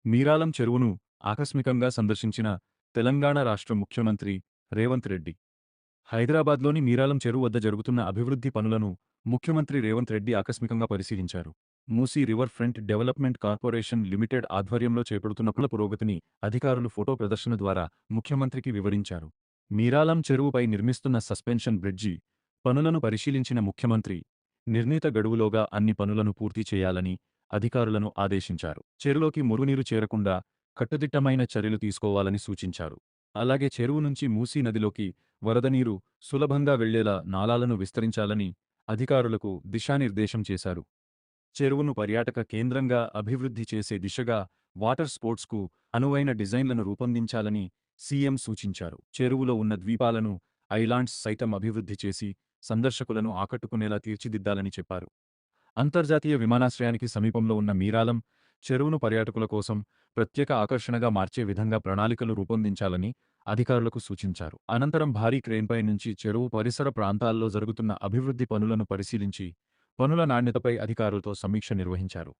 మీరాలం చెరువును ఆకస్మికంగా సందర్శించిన తెలంగాణ రాష్ట్ర ముఖ్యమంత్రి రేవంత్ రెడ్డి. హైదరాబాద్లోని మీరాలం చెరువు వద్ద జరుగుతున్న అభివృద్ధి పనులను ముఖ్యమంత్రి రేవంత్ రెడ్డి ఆకస్మికంగా పరిశీలించారు. Musi river front development corporation limited ఆధ్వర్యంలో చేపడుతున్న పనుల పురోగతిని అధికారులు ఫోటో ప్రదర్శన ద్వారా ముఖ్యమంత్రికి వివరించారు. మీరాలం చెరువుపై నిర్మిస్తున్న సస్పెన్షన్ బ్రిడ్జి పనులను పరిశీలించిన ముఖ్యమంత్రి నిర్ణీత గడువులోగా అన్ని పనులను పూర్తి చేయాలని అధికారులను ఆదేశించారు. చెరువులోకి మురుగునీరు చేరకుండా కట్టుదిట్టమైన చర్యలు తీసుకోవాలని సూచించారు. అలాగే చెరువు నుంచి మూసీ నదిలోకి వరద నీరు సులభంగా వెళ్లేలా నాలాలను విస్తరించాలని అధికారులకు దిశానిర్దేశం చేశారు. చెరువును పర్యాటక కేంద్రంగా అభివృద్ధి చేసే దిశగా వాటర్ స్పోర్ట్స్కు అనువైన డిజైన్లను రూపొందించాలని సీఎం సూచించారు. చెరువులో ఉన్న ద్వీపాలను, ఐలాండ్స్ సైతం అభివృద్ధి చేసి సందర్శకులను ఆకట్టుకునేలా తీర్చిదిద్దాలని చెప్పారు. అంతర్జాతీయ విమానాశ్రయానికి సమీపంలో ఉన్న మీరాలం చెరువును పర్యాటకుల కోసం ప్రత్యేక ఆకర్షణగా మార్చే విధంగా ప్రణాళికలు రూపొందించాలని అధికారులకు సూచించారు. అనంతరం భారీ క్రేన్పై నుంచి చెరువు పరిసర ప్రాంతాల్లో జరుగుతున్న అభివృద్ధి పనులను పరిశీలించి పనుల నాణ్యతపై అధికారులతో సమీక్ష నిర్వహించారు.